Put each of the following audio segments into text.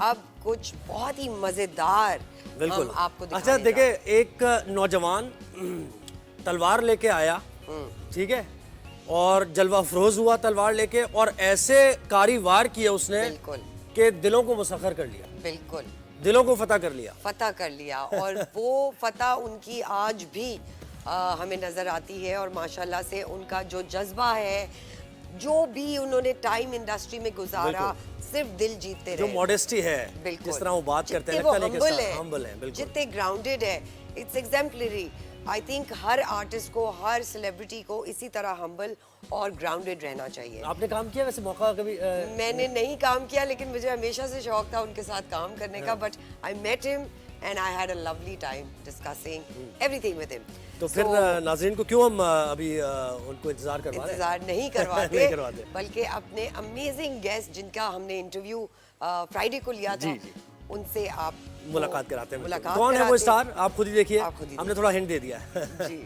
अब कुछ बहुत ही मजेदार बिल्कुल आपको अच्छा देखिए, एक नौजवान तलवार लेके आया, ठीक है, और जलवा फरोज हुआ तलवार लेके, और ऐसे कारी वार किया उसने कि दिलों को मुसख्खर कर लिया, बिल्कुल दिलों को फतह कर लिया और वो फतह उनकी आज भी हमें नजर आती है। और माशाल्लाह से उनका जो जज्बा है, जो भी उन्होंने टाइम इंडस्ट्री में गुजारा, सिर्फ दिल जीतते रहे, जो मॉडेस्टी है, जिस तरह वो बात करते हैं, हम्बल है, जितने ग्राउंडेड है, it's exemplary. I think her artist को, हर सेलिब्रिटी को इसी तरह हम्बल और ग्राउंडेड रहना चाहिए। आपने काम किया वैसे मौका कभी? मैंने नहीं काम किया, लेकिन मुझे हमेशा से शौक था उनके साथ काम करने का। But I met him and I had a lovely time discussing everything with him. तो फिर नाज़रीन को क्यों हम अभी उनको इंतजार नहीं करवाते बल्कि अपने अमेजिंग गेस्ट जिनका हमने इंटरव्यू फ्राइडे को लिया था, उनसे आप मुलाकात कराते हैं। कौन है वो स्टार, आप खुद ही देखिए, हमने थोड़ा हिंट दे दिया जी।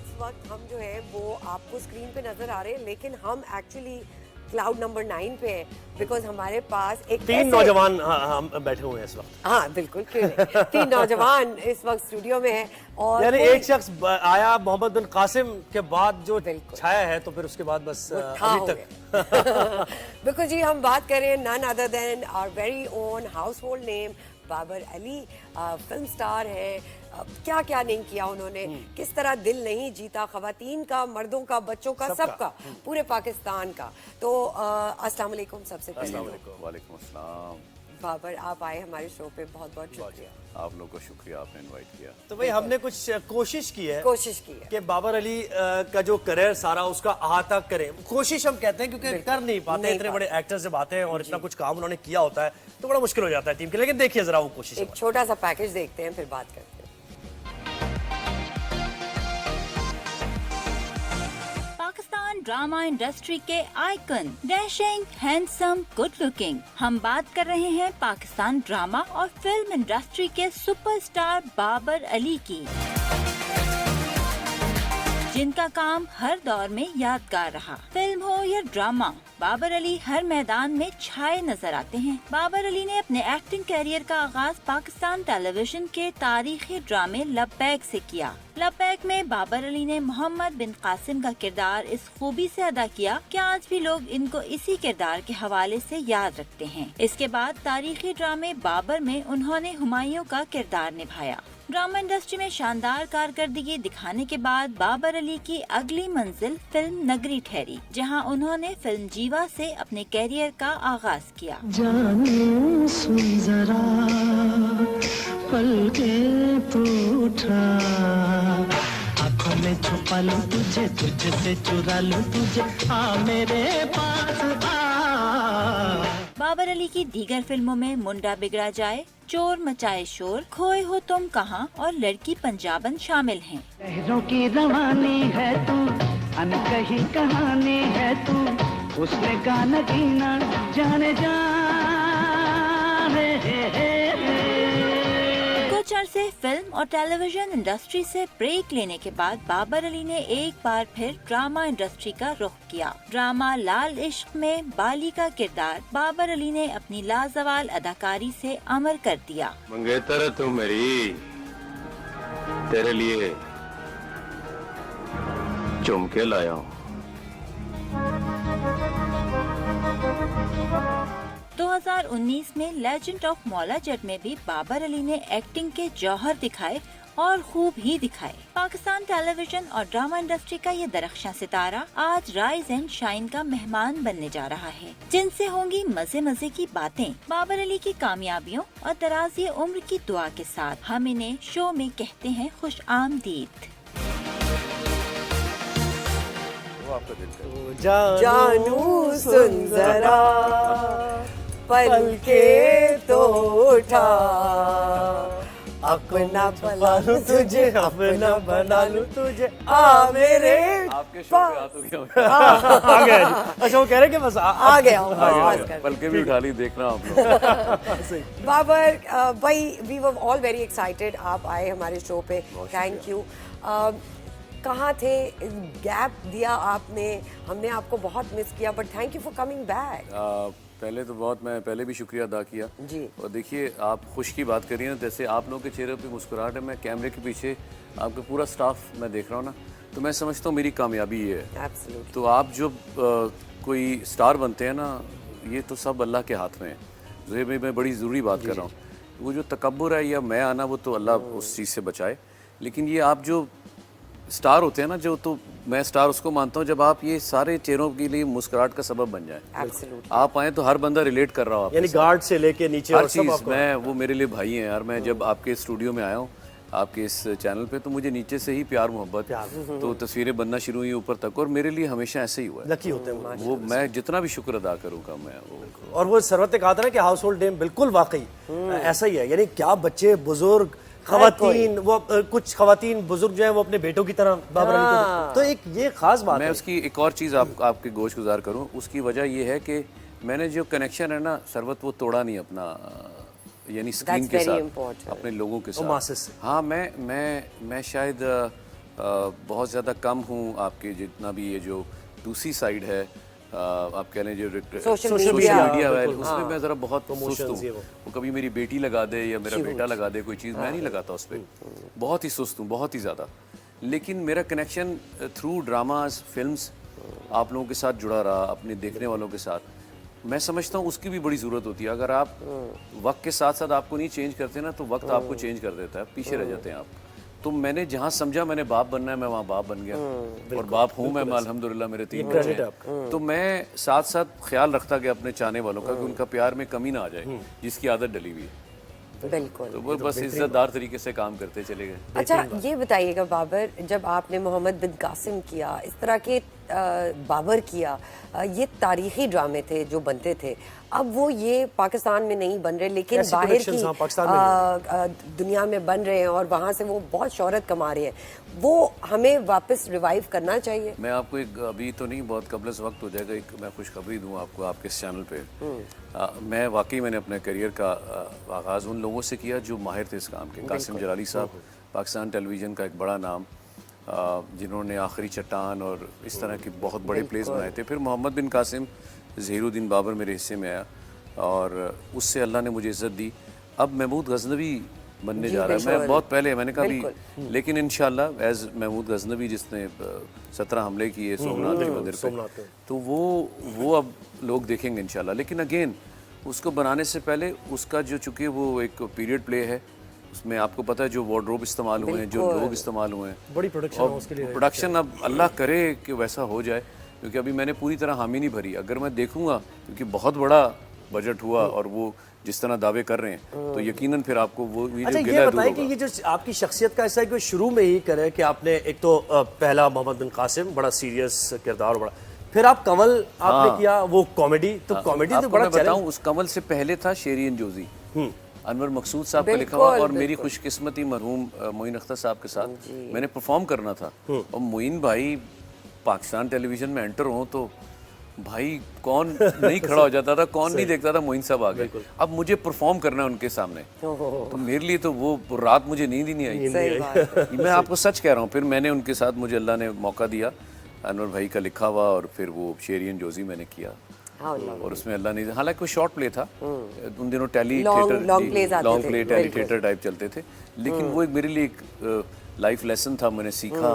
इस वक्त हम जो है वो आपको स्क्रीन पे नजर आ रहे हैं, लेकिन हम एक्चुअली क्लाउड नंबर 9 पे है, बिकॉज हमारे पास एक 3 नौजवान हम बैठे हुए हैं इस वक्त। हाँ बिल्कुल, क्यों नहीं? 3 नौजवान इस वक्त स्टूडियो में है, और यानी एक शख्स आया मोहम्मद बिन कासिम के बाद जो छाया है, तो फिर उसके बाद बस अभी तक बिल्कुल जी। हम बात कर रहे हैं none other than our very own household name Babar Ali, film star है। क्या क्या नहीं किया उन्होंने, किस तरह दिल नहीं जीता खवातीन का, मर्दों का, बच्चों का, सबका, पूरे पाकिस्तान का। तो अस्सलाम वालेकुम सबसे पहले। वालेकुम अस्सलाम। बाबर, आप आए हमारे शो पे, बहुत बहुत शुक्रिया। आप लोगों को शुक्रिया, आपने इनवाइट किया। तो भाई हमने कुछ कोशिश की है कि बाबर अली का जो करियर सारा उसका अहाता करें। कोशिश हम कहते हैं क्योंकि कर नहीं पाते, इतने बड़े एक्टर्स जब आते हैं और इतना कुछ काम उन्होंने किया होता है तो बड़ा मुश्किल हो जाता है टीम के। लेकिन देखिए जरा वो कोशिश, एक छोटा सा पैकेज देखते हैं, फिर बात करते हैं। ड्रामा इंडस्ट्री के icon, dashing, handsome, good looking. हम बात कर रहे हैं पाकिस्तान ड्रामा और फिल्म इंडस्ट्री के सुपरस्टार बाबर अली की, जिनका काम हर दौर में यादगार रहा। फिल्म हो या ड्रामा, बाबर अली हर मैदान में छाए नजर आते हैं। बाबर अली ने अपने एक्टिंग कैरियर का आगाज पाकिस्तान टेलीविजन के तारीखी ड्रामे लब्बैक से किया। लब्बैक में बाबर अली ने मोहम्मद बिन कासिम का किरदार इस खूबी से अदा किया कि आज भी लोग इनको इसी किरदार के हवाले से याद रखते हैं। इसके बाद तारीखी ड्रामे बाबर में उन्होंने हुमायूं का किरदार निभाया। ड्रामा इंडस्ट्री में शानदार कारकर्दगी दिखाने के बाद बाबर अली की अगली मंजिल फिल्म नगरी ठहरी, जहां उन्होंने फिल्म जीवा से अपने कैरियर का आगाज किया। जाने सुन जरा पल के तू उठा, आँखों में छुपा लूं तुझे, तुझसे चुरा लूं तुझे, आ मेरे पास आ। बाबर अली की दीगर फिल्मों में मुंडा बिगड़ा जाए, चोर मचाए शोर, खोए हो तुम कहाँ और लड़की पंजाबन शामिल हैं। लहरों की रवानी है तू, अनकही कहानी है तू, उसने गाना गीना जाने जा कुछ अरसे फिल्म और टेलीविजन इंडस्ट्री से ब्रेक लेने के बाद बाबर अली ने एक बार फिर ड्रामा इंडस्ट्री का रुख किया। ड्रामा लाल इश्क में बाली का किरदार बाबर अली ने अपनी लाजवाल अदाकारी से अमर कर दिया। मंगेतर तू मेरी, तेरे लिए झुमके लाया हूँ। 2019 में लेजेंड ऑफ मौला जट में भी बाबर अली ने एक्टिंग के जौहर दिखाए और खूब ही दिखाए। पाकिस्तान टेलीविजन और ड्रामा इंडस्ट्री का ये दरख्शां सितारा आज राइज एंड शाइन का मेहमान बनने जा रहा है, जिनसे होंगी मजे मजे की बातें। बाबर अली की कामयाबियों और दराज़ी उम्र की दुआ के साथ हम इन्हें शो में कहते हैं खुश आमदीद। जानू सुन जरा पल के तो उठा, अपना बना लूं तुझे, अपना बना लूं तुझे, आ मेरे आपके शो पे आ तो गया। आ गया जी। अच्छा वो कह रहे कि बस आ गया पल के भी उठा ली, देखना आप लोग। बाबर भाई, we were all very excited, आप आए हमारे शो पे, थैंक यू। कहाँ थे, गैप दिया आपने, हमने आपको बहुत मिस किया, but thank you for coming back. पहले तो बहुत मैं पहले भी शुक्रिया अदा किया जी। और देखिए आप खुश की बात करिए ना, जैसे आप लोगों के चेहरे पे मुस्कुराहट है, मैं कैमरे के पीछे आपका पूरा स्टाफ मैं देख रहा हूँ ना, तो मैं समझता हूँ मेरी कामयाबी ये है। एब्सोल्युटली। तो आप जो कोई स्टार बनते हैं ना, ये तो सब अल्लाह के हाथ में है। जो मैं बड़ी ज़रूरी बात कर रहा हूँ, वो जो तकब्बुर है या मैं आना, वो तो अल्लाह उस चीज़ से बचाए। लेकिन ये आप जो स्टार होते हैं ना, जो, तो मैं स्टार उसको मानता हूँ जब आप ये सारे चेहरों के लिए मुस्कुराहट का सबब बन जाए। एब्सोल्युटली। आप आए तो हर बंदा रिलेट कर रहा हो आपके यानी साथ। गार्ड से लेके नीचे हर और सब चीज़ आपको मैं, वो मेरे लिए भाई हैं यार। मैं जब आपके स्टूडियो में आया हूँ, आपके इस चैनल पे, तो मुझे नीचे से ही प्यार मोहब्बत, तो तस्वीरें बनना शुरू हुई ऊपर तक, और मेरे लिए हमेशा ऐसे ही हुआ है। लकी होते हैं वो मैं जितना भी शुक्र अदा करूँगा मैं वो। और वो सरवत ने कहा था ना कि हाउस होल्ड नेम, बिल्कुल वाकई ऐसा ही है। यानी क्या बच्चे, बुजुर्ग, खवातीन, वो कुछ खवातीन बुजुर्ग जो है वो अपने बेटों की तरह बाबर अली को, तो एक ये खास बात मैं है। उसकी एक और चीज़ आपके गोश गुजार करूँ, उसकी वजह ये है कि मैंने जो कनेक्शन है ना सरवत, वो तोड़ा नहीं अपना, यानी स्क्रीन That's के very साथ, important. अपने लोगों के मासेस साथ। से। हाँ, मैं शायद बहुत ज़्यादा कम हूँ आपके जितना भी ये जो दूसरी साइड है, आप कह लें जो Social media, मीडिया है, बिल्कुल, उसमें मैं ज़रा बहुत सुस्त Promotions ये हूँ। वो। वो कभी मेरी बेटी लगा दे या मेरा बेटा लगा दे कोई चीज़, मैं नहीं लगाता उस पर। बहुत ही सुस्त हूँ, बहुत ही ज़्यादा। लेकिन मेरा कनेक्शन थ्रू ड्रामाज, फिल्म्स आप लोगों के साथ जुड़ा रहा, अपने देखने वालों के साथ। मैं समझता हूँ उसकी भी बड़ी ज़रूरत होती है। अगर आप वक्त के साथ साथ आपको नहीं चेंज करते ना, तो वक्त आपको चेंज कर देता है, पीछे रह जाते हैं आप। तो मैंने जहाँ समझा मैंने बाप बनना है, मैं वहाँ बाप बन गया, और बाप हूँ मैं अल्हम्दुलिल्लाह, मेरे 3 बच्चे हैं। तो मैं साथ साथ ख्याल रखता गया अपने चाहने वालों का कि उनका प्यार में कमी ना आ जाए, जिसकी आदत डली हुई है। बिल्कुल। तो वो बस इज्जतदार तरीके से काम करते चले गए। अच्छा, ये बताइएगा बाबर, जब आपने मोहम्मद बिन कासिम किया, इस तरह के बाबर किया, ये तारीखी ड्रामे थे जो बनते थे, अब वो ये पाकिस्तान में नहीं बन रहे, लेकिन ऐसी बाहर productions, हाँ, पाकिस्तान में की दुनिया में बन रहे हैं और वहाँ से वो बहुत शोहरत कमा रहे हैं। वो हमें वापस रिवाइव करना चाहिए। मैं आपको एक, अभी तो नहीं, बहुत कबल से वक्त हो जाएगा, एक मैं खुशखबरी दूं आपको आपके इस चैनल पे। मैं वाकई मैंने अपने करियर का आगाज़ उन लोगों से किया जो माहिर थे इस काम के। कासिम जलाली साहब, पाकिस्तान टेलीविज़न का एक बड़ा नाम, जिन्होंने आखिरी चट्टान और इस तरह के बहुत बड़े प्लेस बनाए थे। फिर मोहम्मद बिन कासिम, ज़हीरुद्दीन बाबर मेरे हिस्से में आया, और उससे अल्लाह ने मुझे इज़्ज़त दी। अब महमूद गज़नवी बनने जा रहा है। मैं बहुत पहले मैंने कहा भी, लेकिन इंशाल्लाह एज महमूद गज़नवी, जिसने 17 हमले किए सोमनाथ के मंदिर पे, तो वो अब लोग देखेंगे इंशाल्लाह। लेकिन अगेन उसको बनाने से पहले उसका जो, चूँकि वो एक पीरियड प्ले है, उसमें आपको पता है जो वार्डरोब इस्तेमाल हुए हैं, जो लोग इस्तेमाल हुए हैं, बड़ी प्रोडक्शन और उसके लिए। प्रोडक्शन अब अल्लाह करे कि वैसा हो जाए, क्योंकि अभी मैंने पूरी तरह हामी नहीं भरी। अगर मैं देखूंगा, क्योंकि बहुत बड़ा बजट हुआ और वो जिस तरह दावे कर रहे हैं, तो यकीनन फिर आपको वो अच्छा, जो ये गिला दूर बताएं कि होगा। ये जो आपकी शख्सियत का ऐसा है कि शुरू में ही करे कि आपने एक तो पहला मोहम्मद बिन कासिम, बड़ा सीरियस किरदार, बड़ा, फिर आप कमल आपने किया, वो कॉमेडी, तो कॉमेडी तो आपको बड़ा मैं बताऊं, उस कमल से पहले था शेरियन जोजी, अनवर मकसूद साहब का लिखा हुआ, और मेरी खुशकिस्मती मरहूम मोइन अख्तर साहब के साथ मैंने परफॉर्म करना था। और मोइन भाई पाकिस्तान टेलीविजन में एंटर हो तो भाई कौन नहीं खड़ा हो जाता था, कौन नहीं देखता था मोइन साहब आ गए। अब मुझे परफॉर्म करना है उनके सामने, तो मेरे लिए तो वो रात मुझे नींद ही नहीं आई। मैं आपको सच कह रहा हूँ। फिर मैंने उनके साथ, मुझे अल्लाह ने मौका दिया, अनवर भाई का लिखा हुआ, और फिर वो शेरियन जोजी मैंने किया, और उसमें अल्लाह ने, हालांकि वो शॉर्ट प्ले था, उन दिनों tele theatre, long play tele theatre type चलते थे, लेकिन वो एक मेरे लिए एक लाइफ लेसन था। मैंने सीखा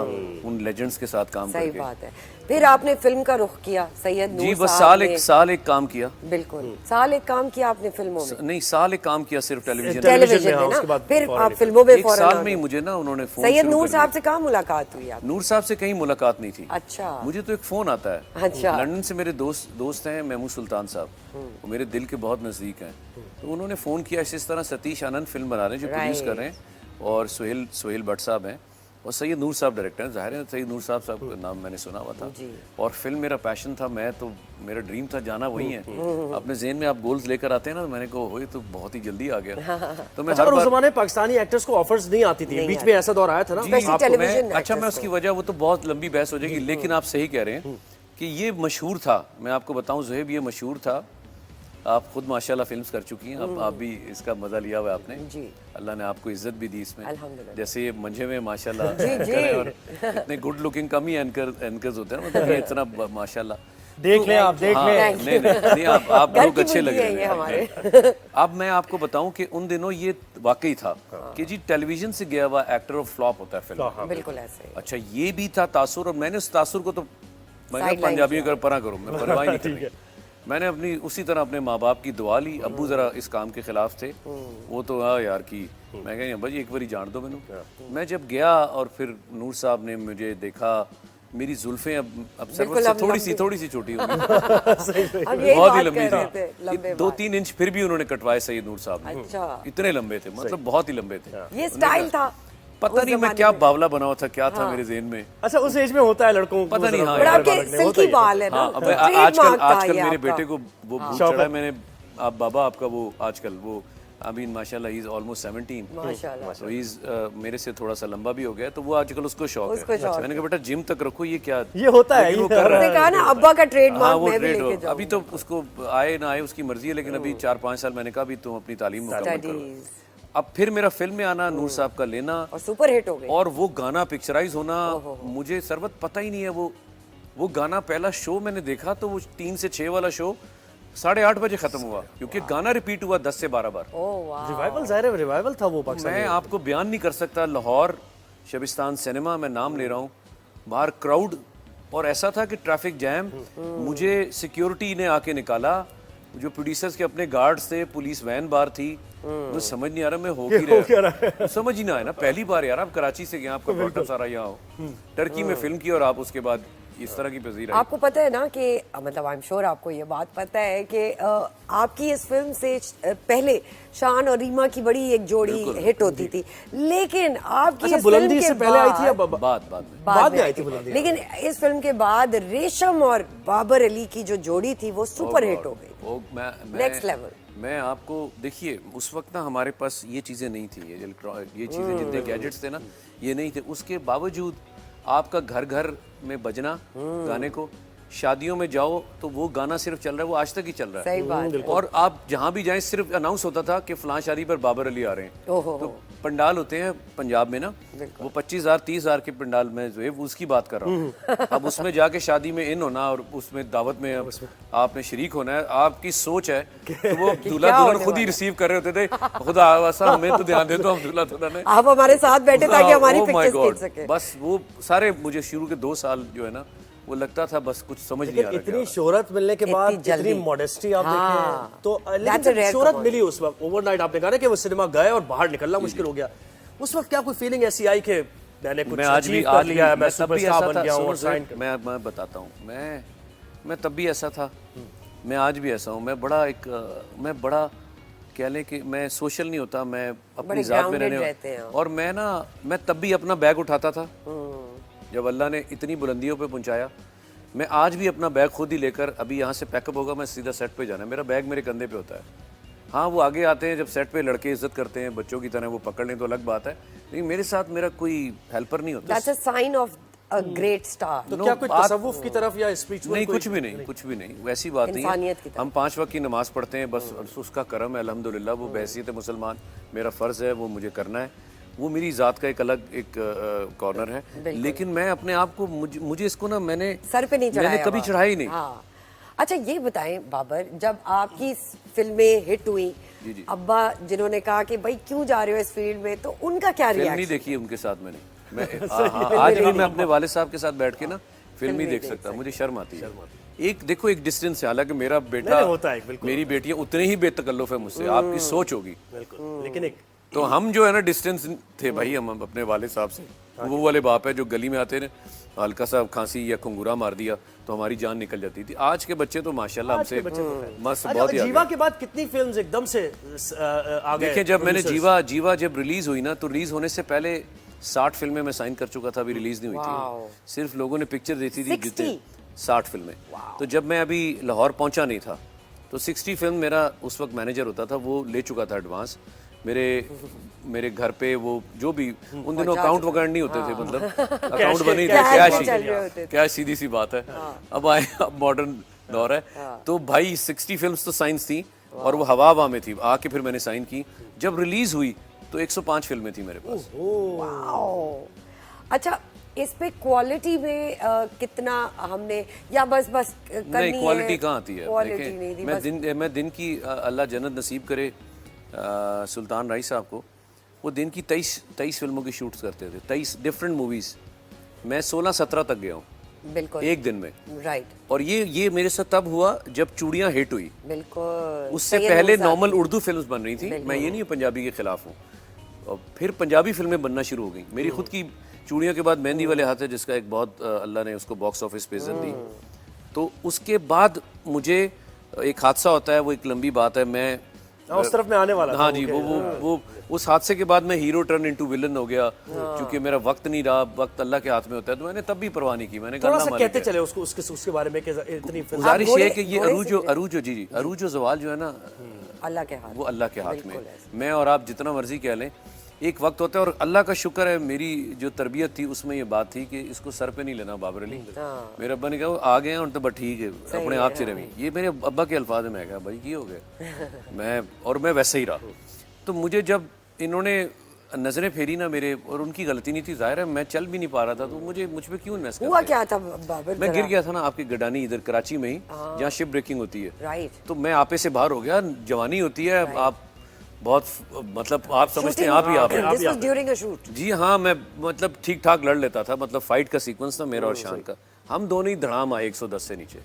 उन लेजेंड्स के साथ काम करके। सही बात है। फिर आपने फिल्म का रुख किया, सैयद नूर जी, बस साहब ने। साल एक काम किया। बिल्कुल, साल एक काम किया आपने फिल्मों में। नहीं, साल एक काम किया सिर्फ टेलीविजन टेलीविजन में उसके ना, बाद फिर फौरन आप फिल्मों में एक फौरन साल आ में ही गए। मुझे ना उन्होंने फोन सैयद शुरू नूर कर साहब दिया। से कहाँ मुलाकात हुई आप? नूर साहब से कहीं मुलाकात नहीं थी। अच्छा। मुझे तो एक फोन आता है। अच्छा। लंदन से मेरे दोस्त हैं महमूद सुल्तान साहब, वो मेरे दिल के बहुत नज़दीक हैं। तो उन्होंने फ़ोन किया, इस तरह सतीश आनंद फिल्म बना रहे हैं, जो प्रोड्यूस कर रहे हैं, और सोहेल भट्ट साहब हैं, और सैयद नूर साहब डायरेक्टर हैं। ज़ाहिर है सैयद नूर साहब का नाम मैंने सुना हुआ था, और फिल्म मेरा पैशन था, मैं तो, मेरा ड्रीम था जाना वही है। अपने ज़हन में आप गोल्स लेकर आते हैं ना, मैंने कहा हो, ये तो बहुत ही जल्दी आ गया। तो मैं अच्छा, हर और उस बार, जमाने पाकिस्तानी एक्टर्स को ऑफर्स नहीं आती थी, बीच में ऐसा दौर आया था ना। जी, Especially आपको television मैं, अच्छा, actors मैं उसकी वजह, वो तो बहुत लंबी बहस हो जाएगी, लेकिन आप सही कह रहे हैं कि ये मशहूर था। मैं आपको बताऊं ज़ुहैब, ये मशहूर था। आप खुद माशाल्लाह फिल्म्स कर चुकी हैं, आप भी इसका मज़ा लिया हुआ है आपने। जी। अल्लाह ने आपको इज्जत भी दी इसमें, अल्हम्दुलिल्लाह। जैसे ये मंझे में माशाल्लाह जी, जी। करें, और इतने गुड लुकिंग कम ही एंकर्स होते हैं ना, मतलब ये इतना माशाल्लाह। देख लें आप, देख हाँ, लें। नहीं आप घर लोग की अच्छे लग मुर्गी है रहे ये हैं हमारे। अब मैं आपको बताऊं कि उन दिनों ये वाकई था कि जी टेलीविजन से गया हुआ एक्टर और फ्लॉप होता है फिल्म। बिल्कुल ऐसे। अच्छा ये भी था तासुर, और मैंने उस तासुर को तो मैं Sideline पंजाबियों किया। कर परा करूं, मैं परवाह ही नहीं करी। मैंने अपनी उसी तरह अपने माँ बाप की दुआ ली। अब्बू जरा इस काम के खिलाफ थे, वो तो हाँ यार की मैं कह भाई एक बार जान दो मैनू। मैं जब गया और फिर नूर साहब ने मुझे देखा, मेरी जुल्फें अब बिल्कुल से अब थोड़ी सी छोटी हो गई, अब यही बहुत ही बात लंबी कर रहे थे, लंबे थी, 2-3 इंच फिर भी उन्होंने कटवाए सैयद नूर साहब ने। अच्छा। इतने लंबे थे, मतलब बहुत ही लंबे थे। ये स्टाइल था। पता उस नहीं मैं जमाने क्या में। बावला बना हुआ था, क्या था मेरे जहन में, अच्छा उस एज में होता है लड़कों को, पता नहीं। हाँ पर यार, आपके सिल्की बाल है ना, हाँ अब ट्रेडमार्क था आजकल ये मेरे आपका। बेटे को वो भूत चढ़ा है। मैंने आप बाबा आपका वो आजकल वो अभी माशाल्लाह ही इज ऑलमोस्ट 17, माशाल्लाह। तो ही मेरे से थोड़ा सा लंबा भी हो गया, तो वो आजकल उसको शौक उसको है। शौक मैंने कहा बेटा जिम तक रखो, ये क्या ये होता है, लेकिन वो ये कर रहा उसने है। कहा ना अब्बा का हाँ ट्रेडमार्क वो मैं भी ट्रेड लेके हो, जाऊं। अभी तो उसको आए ना आए उसकी मर्जी है, लेकिन अभी 4-5 साल मैंने कहा अभी तुम अपनी तालीम मुकम्मल करो। Studies। अब फिर मेरा फिल्म में आना, नूर साहब का लेना, और सुपर हिट हो गई। और वो गाना पिक्चराइज होना, मुझे सरवत पता ही नहीं है। वो गाना पहला शो मैंने देखा तो वो 3 से 6 वाला शो 8:30 बजे खत्म हुआ, क्योंकि गाना रिपीट हुआ 10 से 12 बार। ओह वाह। रिवाइवल, ज़ाहिर है रिवाइवल था वो पाकिस्तान मैं आपको बयान नहीं कर सकता। लाहौर शबिस्तान सिनेमा, मैं नाम ले रहा हूँ, बाहर क्राउड, और ऐसा था कि ट्रैफिक जैम, मुझे सिक्योरिटी ने आके निकाला, जो प्रोड्यूसर्स के अपने गार्ड्स थे, पुलिस वैन बाहर थी, मुझे समझ नहीं आ रहा मैं हो क्या रहा है। समझ ही ना आया ना, पहली बार यार आप कराची से गए, आपका प्रोडक्ट सारा यहाँ हो, टर्की में फिल्म की और आप उसके बाद इस तरह की पजीर आई। आपको पता है ना कि मतलब आई एम श्योर आपको ये बात पता है कि आपकी इस फिल्म से पहले शान और रीमा की बड़ी एक जोड़ी हिट होती थी, लेकिन आपकी अच्छा इस बुलंदी फिल्म से के पहले आई थी या बाद बाद में आई थी बुलंदी? लेकिन इस फिल्म के बाद रेशम और बाबर अली की जो जोड़ी थी वो सुपर हिट हो गई, वो नेक्स्ट लेवल। मैं आपको देखिए, उस वक्त ना हमारे पास ये चीज़ें नहीं थी, ये चीज़ें जितने गैजेट्स थे ना ये नहीं थे। उसके बावजूद आपका घर घर में बजना गाने को, शादियों में जाओ तो वो गाना सिर्फ चल रहा है, वो आज तक ही चल रहा है। सही बात है। और आप जहाँ भी जाएं सिर्फ अनाउंस होता था कि फलां शादी पर बाबर अली आ रहे हैं। तो पंडाल होते हैं पंजाब में ना, वो 25,000-30,000 के पंडाल में जो है वो उसकी बात कर रहा हूँ। अब उसमें जाके शादी में इन होना और उसमें दावत में आपने शरीक होना है, आपकी सोच है। तो वो दूल्हा दुल्हन खुद ही रिसीव कर रहे होते थे, खुदा वैसा हमें तो ध्यान दे दो, हम दूल्हा दुल्हन है, आप हमारे साथ बैठे ताकि हमारी Oh my पिक्चर्स God, देख सके। बस वो सारे मुझे शुरू के 2 साल जो है ना वो लगता था बस कुछ समझ नहीं आ रहा इतनी शोहरत मिलने के बाद इतनी जल्दी। इतनी मॉडेस्टी आप हाँ। देखें तो That's लेकिन a जब rare शोहरत commodity। मिली उस वक्त ओवरनाइट, आपने कहा ना कि वो सिनेमा गए और बाहर निकलना मुश्किल हो गया, उस वक्त क्या कोई फीलिंग ऐसी आई कि मैंने कुछ मैं आज भी अचीव कर लिया है, मैं तब भी सुपरस्टार ऐसा बन था, गया हूं सुनो और साइन ज़रा, मैं बताता हूँ, मैं तब भी ऐसा था, मैं आज भी ऐसा हूँ। मैं बड़ा कह लें कि मैं सोशल नहीं होता, मैं अपनी बड़े जात में grounded रहने रहते हैं। और मैं तब भी अपना बैग उठाता था जब अल्लाह ने इतनी बुलंदियों पे पहुंचाया। मैं आज भी अपना बैग खुद ही लेकर, अभी यहाँ से पैकअप होगा, मैं सीधा सेट पे जाना है, मेरा बैग मेरे कंधे पे होता है। हाँ वो आगे आते हैं जब सेट पे लड़के इज्जत करते हैं बच्चों की तरह, वो पकड़ लें तो अलग बात है, लेकिन मेरे साथ मेरा कोई हेल्पर नहीं होता। That's a sign of a great star. तो क्या कोई तसव्वुफ की तरफ या स्पिरिचुअल नहीं, कुछ भी नहीं, कुछ भी नहीं, वैसी बात नहीं इंसानियत की है। तरफ। हम 5 वक्त की नमाज पढ़ते हैं बस, उसका करम है अल्हम्दुलिल्लाह, वो बहसीत मुसलमान मेरा फ़र्ज़ है, वो मुझे करना है, वो मेरी ज़ात का एक अलग एक कॉर्नर है। लेकिन मैं अपने आप को मुझे इसको ना मैंने सर पे नहीं चढ़ाया, मैंने कभी चढ़ाया ही नहीं। हाँ। अच्छा ये बताएं बाबर, जब आपकी फिल्में हिट हुई, अब्बा जिन्होंने कहा कि भाई क्यों जा रहे हो इस फील्ड में, तो उनका क्या फिल्म नहीं रिएक्शन? देखी है उनके साथ मैंने, आज भी मैं अपने वाले साहब के साथ बैठ के ना फिल्म नहीं देख सकता, मुझे शर्म आती है। एक देखो एक डिस्टेंस है, हालांकि मेरा बेटा होता है, बिल्कुल। मेरी बेटियां उतने ही बेतकल्लुफ है मुझसे, आपकी सोच होगी, बिल्कुल, लेकिन एक तो हम जो है ना डिस्टेंस थे भाई, हम अपने वाले साहब से, वो वाले बाप है जो गली में आते हैं, हल्का सा खांसी या खुंगुरा मार दिया तो हमारी जान निकल जाती थी। आज के बच्चे तो माशाल्लाह हमसे मस्त बहुत ही आगे। जीवा के बाद कितनी फिल्म्स एकदम से आ गए? देखिए जब मैंने जीवा जब रिलीज हुई ना, तो रिलीज होने से पहले 60 फिल्में मैं साइन कर चुका था, अभी रिलीज नहीं हुई थी, सिर्फ लोगों ने पिक्चर देखी थी जितने 60 फिल्में। तो जब मैं अभी लाहौर पहुंचा नहीं था तो 60 फिल्म मेरा उस वक्त मैनेजर होता था, वो ले चुका था एडवांस। मेरे घर पे वो जो भी उन दिनों अकाउंट वगैरह नहीं होते थे, मतलब अकाउंट बने थे, कैश सीधी सी बात है। अब मॉडर्न दौर है, तो भाई 60 फिल्म्स तो साइंस थी और वो हवा में थी, आके फिर मैंने साइन की। जब रिलीज हुई तो 105 फिल्में थी मेरे पास। अच्छा इस पे क्वालिटी में कितना हमने या बस करनी नहीं, है? क्वालिटी कहाँ आती है? क्वालिटी देखें, नहीं थी मैं दिन की अल्लाह जन्नत नसीब करे सुल्तान राय साहब को, वो दिन की 23 फिल्मों की शूट्स करते थे, 23 डिफरेंट मूवीज। मैं 16-17 तक गया हूँ बिल्कुल एक दिन में। राइट। और ये मेरे साथ तब हुआ जब चूड़ियाँ हिट हुई। बिल्कुल उससे सैयद पहले नूर साहब नॉर्मल की। उर्दू फिल्म्स बन रही थी। मैं ये नहीं पंजाबी के खिलाफ हूँ। और फिर पंजाबी फिल्में बनना शुरू हो गई। मेरी खुद की चूड़ियों के बाद मेहंदी वाले हाथ है, जिसका एक बहुत अल्लाह ने उसको बॉक्स ऑफिस पे इज्जत दी। तो उसके बाद मुझे एक हादसा होता है, वो एक लंबी बात है। मैं उस तरफ में आने वाला था। हाँ जी, वो उस हादसे के बाद मैं हीरो टर्न इनटू विलन हो गया, क्योंकि मेरा वक्त नहीं रहा। वक्त अल्लाह के हाथ में होता है, तो मैंने तब भी परवाह नहीं की। मैंने कहा थोड़ा अल्लाह सा मालिक कहते है। चले उसके बारे में कि इतनी फिल्म गुजारिश ये है कि ये घोड़े अरूजो जवाल जो है ना, अल्लाह के हाथ वो अल्लाह के हाथ में। बिल्कुल ऐसे। मैं और आप जितना मर्जी कह लें, एक वक्त होता है। और अल्लाह का शुक्र है, मेरी जो तरबियत थी उसमें ये बात थी कि इसको सर पे नहीं लेना बाबर अली। मेरे अब्बा ने कहा आ गए हैं तो बस ठीक है, अपने आप से रही। ये मेरे अब्बा के अल्फाज में कहा भाई ये हो गया। मैं वैसे ही रहा। तो मुझे जब इन्होंने नजरें फेरी ना मेरे, और उनकी गलती नहीं थी, जाहिर है मैं चल भी नहीं पा रहा था, तो मुझ पे क्यों इन्वेस्ट हुआ क्या था बाबर? मैं गिर गया था ना आपकी गडानी, इधर कराची में ही, जहाँ शिप ब्रेकिंग होती है। राइट। तो मैं आपे से बाहर हो गया। जवानी होती है, आप बहुत मतलब आप समझते हैं आप ही आप हैं। This was during a shoot. जी हाँ, मैं मतलब ठीक ठाक लड़ लेता था। मतलब फाइट का सीक्वेंस था मेरा और शान का। हम दोनों ही धड़ाम आए 110 से नीचे।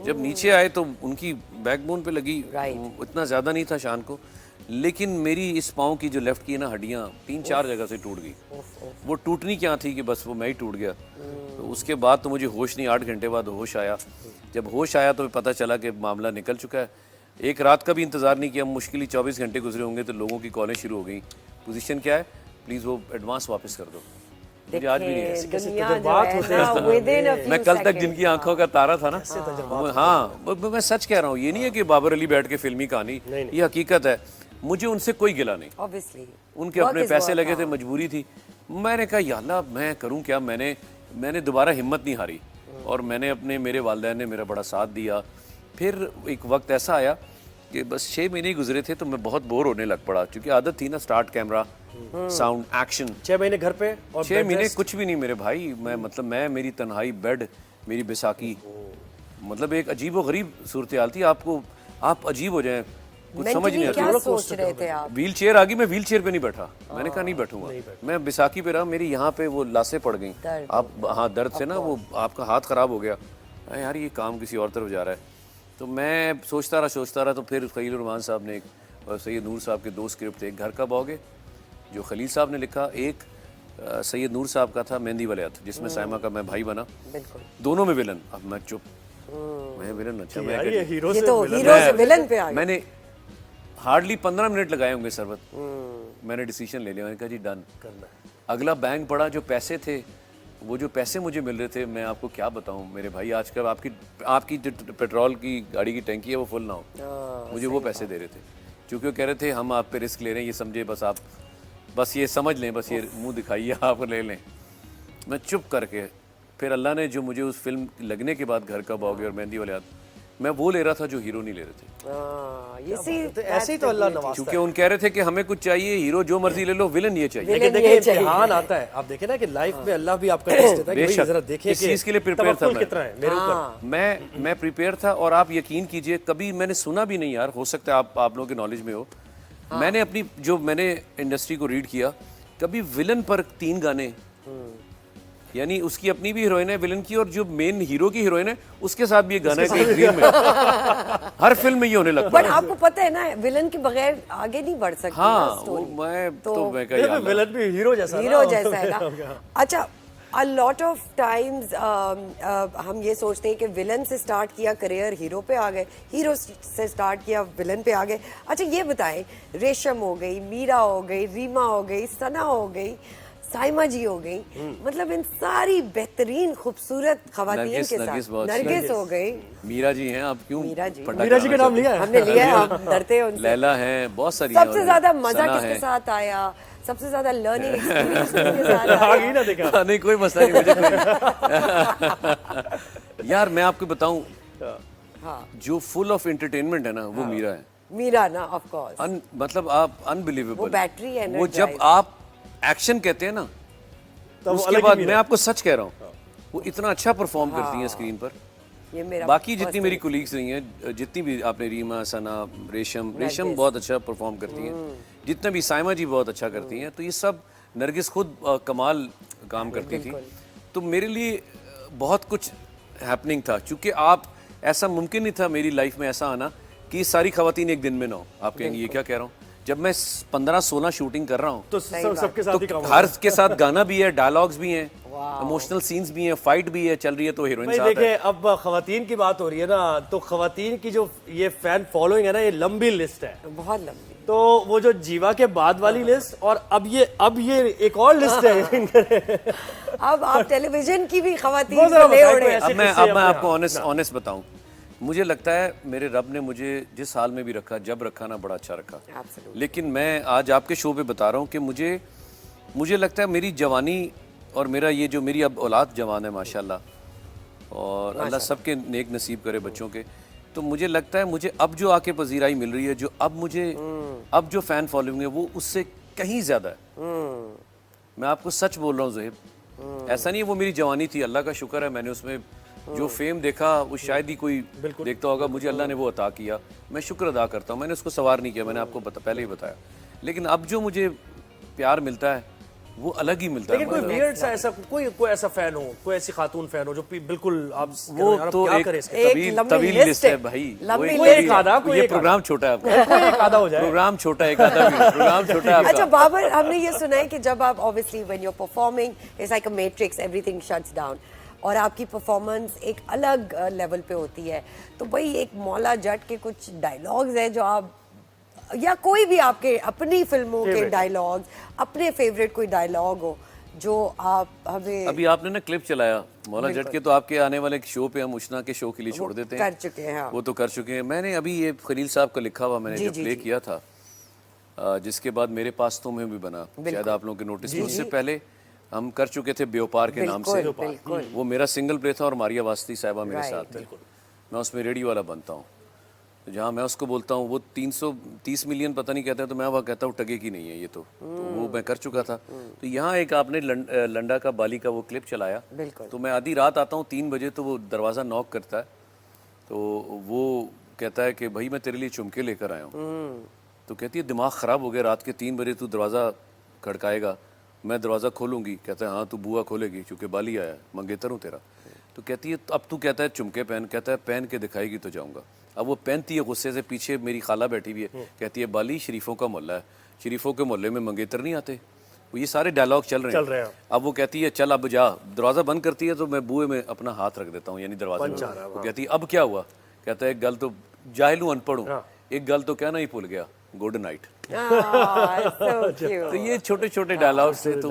जब नीचे आए तो उनकी बैकबोन पे लगी। इतना ज्यादा नहीं था शान को, लेकिन मेरी इस पाँव की जो लेफ्ट की ना हड्डियाँ 3-4 जगह से टूट गई। वो टूटनी क्या थी कि बस वो मैं ही टूट गया। तो उसके बाद तो मुझे होश नहीं, 8 घंटे बाद होश आया। जब होश आया तो पता चला कि मामला निकल चुका है। एक रात का भी इंतज़ार नहीं किया, मुश्किल ही 24 घंटे गुजरे होंगे तो लोगों की कॉलें शुरू हो गई। पोजीशन क्या है, प्लीज़ वो एडवांस वापस कर दो। मुझे आज भी नहीं है। दुनिया जो है ना, within a few मैं कल तक seconds, जिनकी आंखों का तारा था ना, हाँ मैं सच कह रहा हूँ। ये नहीं है कि बाबर अली बैठ के फिल्मी कहानी, ये हकीकत है। मुझे उनसे कोई गिला नहीं। obviously उनके अपने पैसे लगे थे, मजबूरी थी। मैंने कहा या अल्लाह मैं करूं क्या। मैंने दोबारा हिम्मत नहीं हारी, और मैंने मेरे वालिदैन ने मेरा बड़ा साथ दिया। फिर एक वक्त ऐसा आया कि बस 6 महीने ही गुजरे थे तो मैं बहुत बोर होने लग पड़ा, क्योंकि आदत थी ना स्टार्ट कैमरा साउंड एक्शन। 6 महीने घर पे और 6 महीने कुछ भी नहीं मेरे भाई। मैं मेरी तन्हाई, बेड, मेरी बैसाखी, मतलब एक अजीब व गरीब सूरत हाल थी। आप अजीब हो जाए, कुछ समझ नहीं क्या आता। सोच रहे थे आप? व्हील चेयर आ गई, मैं व्हील चेयर पे नहीं बैठा। मैंने कहा नहीं बैठूंगा। मैं बैसाखी पे रहा, मेरी यहाँ पे वो लाशें पड़ गई। आप हाँ, दर्द से ना वो आपका हाथ खराब हो गया। यार ये काम किसी और तरफ जा रहा है। तो मैं सोचता रहा। तो फिर खलील रहमान साहब ने और सैयद नूर साहब के 2 स्क्रिप्ट थे। एक घर का बाओगे जो खलील साहब ने लिखा, एक सैयद नूर साहब का था मेहंदी वाले हाथ, जिसमें साइमा का मैं भाई बना। दोनों में विलन। अब मैं चुप, मैं विलन। अच्छा मैं ये हीरो ये से तो विलन हीरो से विलन पे आ गए। मैंने हार्डली 15 मिनट लगाए होंगे सरबत। मैंने डिसीजन ले लिया, मैंने कहा जी डन करना है। अगला बैंक पड़ा, जो पैसे थे, वो जो पैसे मुझे मिल रहे थे, मैं आपको क्या बताऊं मेरे भाई। आजकल आपकी जो पेट्रोल की गाड़ी की टैंकी है वो फुल ना हो, मुझे वो पैसे दे रहे थे, क्योंकि वो कह रहे थे हम आप पे रिस्क ले रहे हैं, ये समझे बस आप बस ये समझ लें, बस ये मुंह दिखाइए आप ले लें। मैं चुप करके, फिर अल्लाह ने जो मुझे उस फिल्म लगने के बाद घर का बाओगे और मेहंदी वाले हाथ, मैं वो ले रहा था जो हीरो नहीं ले रहे थे। ये सी ऐसे ही तो अल्लाह नवाज़ता क्योंकि उन कह रहे थे कि हमें कुछ चाहिए, हीरो जो मर्जी ले लो, विलन ये चाहिए। लेकिन देखिए इम्तिहान आता है। आप देखें ना कि लाइफ में अल्लाह भी आपका टेस्ट देता है कि भाई जरा देखें इस चीज के लिए प्रिपेयर था तवक्कुल मैं। कितना है मेरे ऊपर। मैं प्रिपेयर था। और आप यकीन कीजिए, कभी मैंने सुना भी नहीं यार, हो सकता है आप लोगों के नॉलेज में हो। मैंने अपनी मैंने इंडस्ट्री को रीड किया, कभी विलन पर 3 गाने, यानी उसकी अपनी भी हीरोइन है विलन की, और जो मेन हीरो की हीरोइन है उसके साथ भी ये गाना है ड्रीम में। हर फिल्म में ये होने लगता बट है। आपको पता है ना, विलन के बगैर आगे नहीं बढ़ सकती हाँ, ना स्टोरी। मैं कह यार विलन भी हीरो जैसा है ना। अच्छा, a lot of times हम ये सोचते हैं कि विलन से स्टार्ट किया करियर, हीरो पे आ गए, हीरो से स्टार्ट किया विलन पे आ गए। अच्छा ये बताएं, रेशम हो गई, मीरा हो गई, रीमा हो गई, सना हो गई, साइमा जी हो गई, मतलब इन सारी बेहतरीन खूबसूरत खवातीन के साथ नरगिस हो गई, मीरा जी हैं। आप क्यों मीरा जी का नाम लिया है हमने लिया है, हम डरते हैं उनसे। लैला है, बहुत सारी। सबसे ज्यादा मजा किसके साथ आया, सबसे ज्यादा लर्निंग एक्सपीरियंस किसके साथ आया? ना देखा नहीं कोई मसला नहीं मुझे यार मैं आपको बताऊं, जो फुल ऑफ एंटरटेनमेंट है ना, वो मीरा है। मीरा ना, ऑफ कोर्स। मतलब आप अनबिलीवेबल, वो बैटरी है, वो जब आप एक्शन कहते हैं ना, वो उसके अलग ही बाद feel मैं है। आपको सच कह रहा हूँ, वो इतना अच्छा परफॉर्म करती हैं स्क्रीन पर। ये मेरा बाकी जितनी first मेरी कुलीग्स रही हैं, जितनी भी आपने रीमा, सना, रेशम नरगिस। बहुत अच्छा परफॉर्म करती हैं, जितने भी साइमा जी बहुत अच्छा करती हैं, तो ये सब, नरगिस खुद कमाल काम करती थी। तो मेरे लिए बहुत कुछ हैपनिंग था, क्योंकि आप, ऐसा मुमकिन नहीं था मेरी लाइफ में ऐसा आना कि ये सारी खवातीन एक दिन में ना हो। आप कहेंगे ये क्या कह रहा हूँ, जब मैं 15-16 शूटिंग कर रहा हूँ तो सबके साथ ही काम तो हो हर के साथ गाना भी है, डायलॉग्स भी हैं, इमोशनल सीन्स भी हैं, फाइट भी है, चल रही है तो हीरोइन भाई साथ है। देखिए, अब खवातीन की बात हो रही है ना, तो खवातीन की जो ये फैन फॉलोइंग है ना, ये लंबी लिस्ट है। बहुत लंबी। तो वो जो जीवा के बाद वाली लिस्ट, और अब ये एक और लिस्ट है। अब आप टेलीविजन की भी खवातीन वो जरा को ले बताएं, उड़े। कोई ऐसे अब मैं किस्से आपको अपने- ऑनेस्ट बताऊं, मुझे लगता है मेरे रब ने मुझे जिस हाल में भी रखा, जब रखा ना, बड़ा अच्छा रखा। Absolutely. लेकिन मैं आज आपके शो पे बता रहा हूँ कि मुझे लगता है मेरी जवानी और मेरा ये जो मेरी अब औलाद जवान है माशाल्लाह, और अल्लाह सबके नेक नसीब करे बच्चों के, तो मुझे लगता है मुझे अब जो आके पजीराई मिल रही है, जो अब जो फैन फॉलोइंग है, वो उससे कहीं ज़्यादा है। मैं आपको सच बोल रहा हूँ ज़ुहैब, ऐसा नहीं है वो मेरी जवानी थी, अल्लाह का शुक्र है मैंने उसमें जो फेम देखा वो शायद ही कोई देखता होगा, मुझे अल्लाह ने वो अता किया, मैं शुक्र अदा करता हूँ, मैंने उसको सवार नहीं किया, मैंने आपको पहले ही बताया। लेकिन अब जो मुझे प्यार मिलता है वो अलग ही मिलता है। लेकिन कोई वियर्ड सा ऐसा कोई ऐसा फैन हो, कोई ऐसी खातून फैन हो जो बिल्कुल आप वो यार, अब तो क्या एक करें इसके? एक लंबी तवील लिस्ट लिस्ट है है। भाई, लंबी वो लिस्ट तवील है। आधा, है। कोई ये एक प्रोग्राम छोटा है आपका, कोई एक आधा हो जाए। प्रोग्राम छोटा है, एक आधा भी प्रोग्राम छोटा है अच्छा आपका। बाबर, हमने ये सुना है कि जब आप obviously when you are performing, it's like a matrix, everything shuts down, और आपकी परफॉर्मेंस एक अलग लेवल पे होती है। तो भाई एक मौला जट के कुछ डायलॉग्स हैं जो आप, या कोई भी आपके अपनी फिल्मों के डायलॉग्स, अपने फेवरेट कोई डायलॉग हो जो आप हमें अभी आपने ना क्लिप चलाया मौला जट के, तो आपके आने वाले शो पे हम उष्णा के शो के लिए छोड़ देते हैं। कर चुके हैं, हाँ। वो तो कर चुके हैं। मैंने अभी ये खलील साहब का लिखा हुआ मैंने जी, जब जी, प्ले जी। किया था, जिसके बाद मेरे पास तुम्हें भी बना, शायद आप लोगों के नोटिस में, उससे पहले हम कर चुके थे ब्योपार के नाम से। बिल्कुल, बिल्कुल। वो मेरा सिंगल प्ले था और मारिया वास्ती साहिबा मेरे Right, साथ थे। मैं उसमें रेडियो वाला बनता हूँ, तो जहाँ मैं उसको बोलता हूँ वो 330 मिलियन पता नहीं कहता है, तो मैं वहाँ कहता हूँ टगे की नहीं है ये तो वो मैं कर चुका था। तो यहाँ एक आपने लंडा का बाली का वो क्लिप चलाया, बिल्कुल। तो मैं आधी रात आता हूँ 3 बजे, तो वो दरवाज़ा नॉक करता है, तो वो कहता है कि भाई मैं तेरे लिए चुमके लेकर आया हूँ। तो कहती है दिमाग ख़राब हो गया, रात के 3 बजे तू दरवाज़ा खड़काएगा, मैं दरवाज़ा खोलूँगी? कहता है हाँ तू बुआ खोलेगी क्योंकि बाली आया है, मंगेतर हूँ तेरा। तो कहती है अब तू कहता है चुमके पहन, कहता है पहन के दिखाएगी तो जाऊँगा। अब वो पहनती है गुस्से से, पीछे मेरी खाला बैठी हुई है, कहती है बाली शरीफों का मोहल्ला है, शरीफों के मोहल्ले में मंगेतर नहीं आते। वो ये सारे डायलॉग चल रहे हैं। अब वो कहती है चल अब जा, दरवाज़ा बंद करती है, तो मैं बुए में अपना हाथ रख देता हूँ, यानी दरवाजे में। वो कहती है अब क्या हुआ? कहता है एक गल तो जाहिल हूँ, अनपढ़ हूँ, एक गल तो कहना ही भूल गया, गुड नाइट। तो ये छोटे छोटे डायलॉग थे, तो